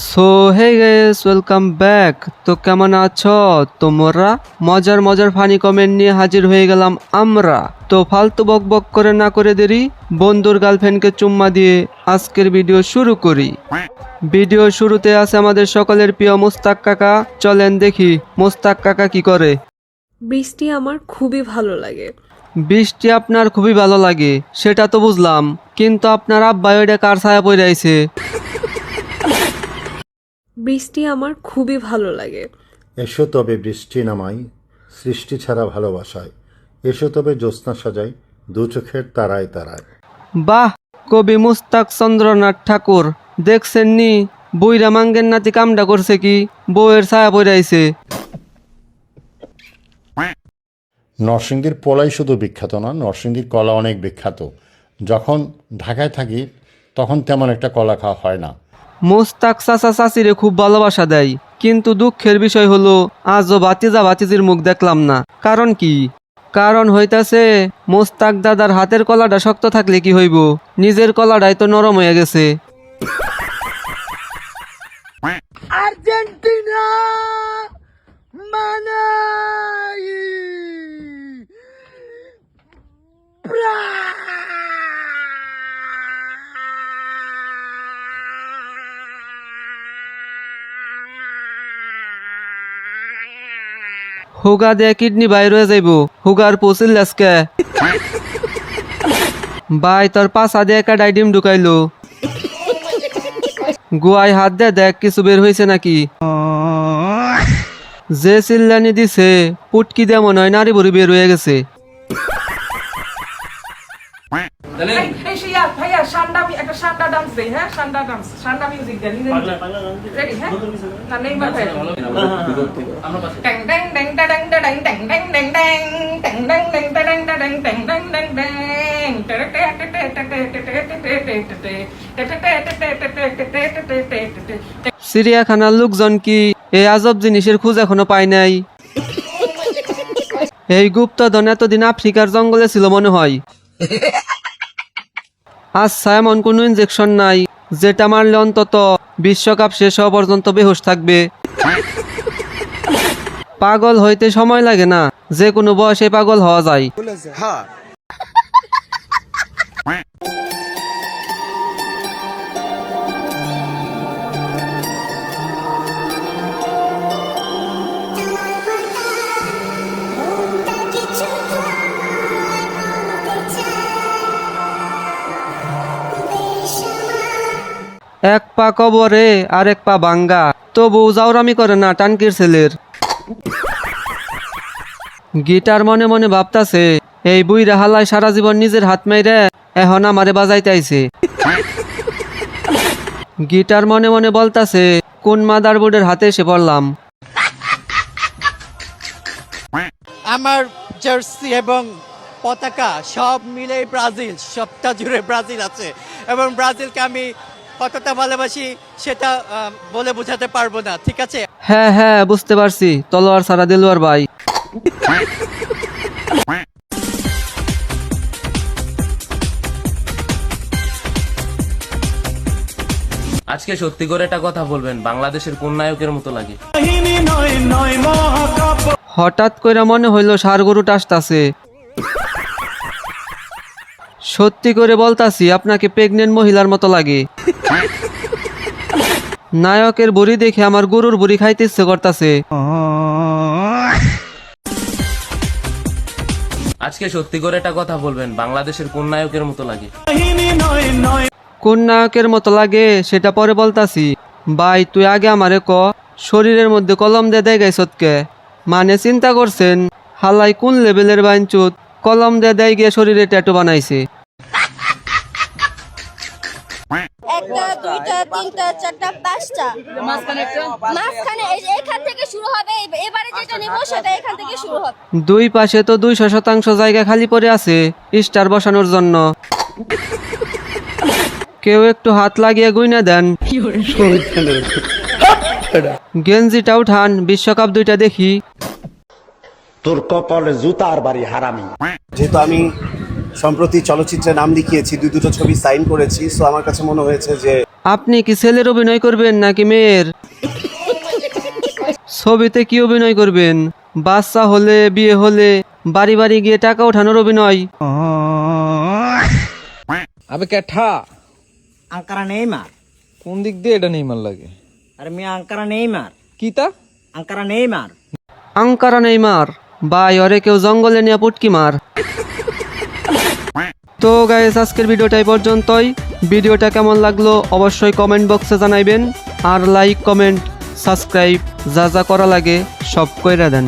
So hey guys, welcome back. তো কেমন আছো তোমরা? মজার মজার ফানি কমেন্ট নিয়ে হাজির হয়ে গেলাম আমরা। তো ফালতু বক বক করে না করে দেরি, বন্ধুর গার্লফ্রেন্ডকে চুম্মা দিয়ে আজকের ভিডিও শুরু করি। ভিডিও শুরুতে আছে আমাদের সকলের প্রিয় মুস্তাক কাকা। চলেন দেখি মুস্তাক কাকা কি করে। বৃষ্টি আমার খুবই ভালো লাগে। বৃষ্টি আপনার খুবই ভালো লাগে, সেটা তো বুঝলাম, কিন্তু আপনার আব্বা ওইটা কার ছায়া পড়ে আইছে? বৃষ্টি আমার খুবই ভালো লাগে। এসো তবে বৃষ্টি নামাই সৃষ্টি ছাড়া ভালোবাসায়, এসো তবে জ্যোৎস্না সাজাই দু চোখের তারায় তারায়। বাহ, কবি মুস্তাক চন্দ্রনাথ ঠাকুর। দেখছেন নি বুইরা মাঙ্গের নাতি কামটা করছে কি, বউয়ের ছায়া পড়ে আইছে। নরসিংদীর পোলাই শুধু বিখ্যাত না, নরসিংদীর কলা অনেক বিখ্যাত। যখন ঢাকায় থাকি তখন তেমন একটা কলা খাওয়া হয় না। মুস্তাক চাচা চাচিরে খুব ভালোবাসা দেয়, কিন্তু দুঃখের বিষয় হলো আজও ভাতিজা ভাতিজির মুখ দেখলাম না। কারণ কি? কারণ হইতাছে মুস্তাক দাদার হাতের কলাটা শক্ত থাকলে কি হইব, নিজের কলাটাই তো নরম হয়ে গেছে। আর্জেন্টিনা মানাই হুগা দিয়ে কিডনি বাইর হয়ে যাইব, হুগার পচিল আজকে। ভাই তোর পাশা দিয়ে একটা ডাইডিম ঢুকাইলো, গুয়ায় হাত দে দেখ কিছু বের হয়েছে নাকি। যে চিল্লানি দিছে পুটকি দিয়ে মনে হয় নারী ভরি বের হয়ে গেছে। এই শিয়া ভাইয়া একটা সান্ডা ডান্স দেই, হ্যাঁ সান্ডা ডান্স, সান্ডা মিউজিক দেন রেডি? হ্যাঁ না নেইমার ভাই টং টং টং টং টং টং টং টং টং টং টং টং টং টং টং টং টং। চিড়িয়াখানার লোকজন কি এই আজব জিনিসের খোঁজ এখনো পায় নাই? এই গুপ্তধন এতদিন আফ্রিকার জঙ্গলে ছিল মনে হয়। আচ্ছা, এমন কোনো ইনজেকশন নাই যেটা মারলে অন্তত বিশ্বকাপ শেষ হওয়া পর্যন্ত বেহুশ থাকবে? পাগল হইতে সময় লাগে না, যে কোনো বয়সে পাগল হওয়া যায়। এক পা কবরে আর এক পা ভাঙ্গা, তবু জাউরামি করে না টানকির ছেলের। গিটার মনে মনে ভাবতাছে এই বুইরা হালায় সারা জীবন নিজের হাত মাইরে এখন আমারে বাজাইতে আইছে। গিটার মনে মনে বলতাছে কোন মাদারবোর্ডের হাতে এসে পড়লাম। আমার জার্সি এবং পতাকা সব মিলে ব্রাজিল, সবটা জুড়ে ব্রাজিল আছে এবং ব্রাজিলকে আমি কতটা ভালোবাসি সেটা বলে বোঝাতে পারবো না, ঠিক আছে? হ্যাঁ হ্যাঁ বুঝতে পারছি, তলোয়ার সারা দেলোয়ার ভাই। আজকে সত্যি করে একটা কথা বলবেন, বাংলাদেশের কোন নায়কের মতো লাগে? হঠাৎ কইরা মনে হইল ষাড় গরুটা আসতাছে। সত্যি করে বলতাছি আপনাকে প্রেগনেন্ট মহিলার মতো লাগে। নায়কের বুড়ি দেখে আমার গরুর বুড়ি খাইতে ইচ্ছে করতাছে। আজকে সত্যি করে একটা কথা বলবেন, বাংলাদেশের কোন নায়কের মতো লাগে? কোন নায়কের মতো লাগে সেটা পরে বলতাছি। ভাই তুই আগে আমারে ক, শরীরের মধ্যে কলম দিয়ে দেয় গাইছতকে? মানে চিন্তা করছেন হালাই কোন লেভেলের বাইনচুত, কলম দিয়ে দেয় গিয়ে শরীরে ট্যাটু বানাইছে। একটা দুইটা তিনটা চারটা পাঁচটা মাঝখানে এখান থেকে শুরু হবে। এবারে যেটা নেব সেটা এখান থেকে শুরু হবে। দুই পাশে তো 200% জায়গা খালি পড়ে আছে স্টার বসানোর জন্য। কেউ একটু হাত লাগিয়ে গুইনা দেন। গেঞ্জিটা উঠান, বিশ্বকাপ দুইটা দেখি। তোর কপালে জুতার বাড়ি হারামি। যেহেতু আমি সম্প্রতি চলচ্চিত্রে নাম লিখিয়েছি, দুটো ছবি সাইন করেছি, সো আমার কাছে মনে হয়েছে যে আপনি কি ছেলের অভিনয় করবেন নাকি মেয়ের? ছবিতে কি অভিনয় করবেন? বাচ্চা হলে, বিয়ে হলে, বাড়ি বাড়ি গিয়ে টাকা ওঠানোর অভিনয়? আবে ক্যাঠা আঙ্কারা নেইমার। কোন দিক দিয়ে এটা নেইমার লাগে? আরে মিয়া আঙ্কারা নেইমার। কিতা আঙ্কারা নেইমার। আঙ্কারা নেইমার ভাই, ওরে কেউ জঙ্গলে নিয়ে পুটকি মার। তো গাইস, আজকের ভিডিওটা এই পর্যন্তই। ভিডিওটা কেমন লাগলো অবশ্যই কমেন্ট বক্সে জানাইবেন, আর লাইক, কমেন্ট, সাবস্ক্রাইব যা যা করা লাগে সব কইরা দেন।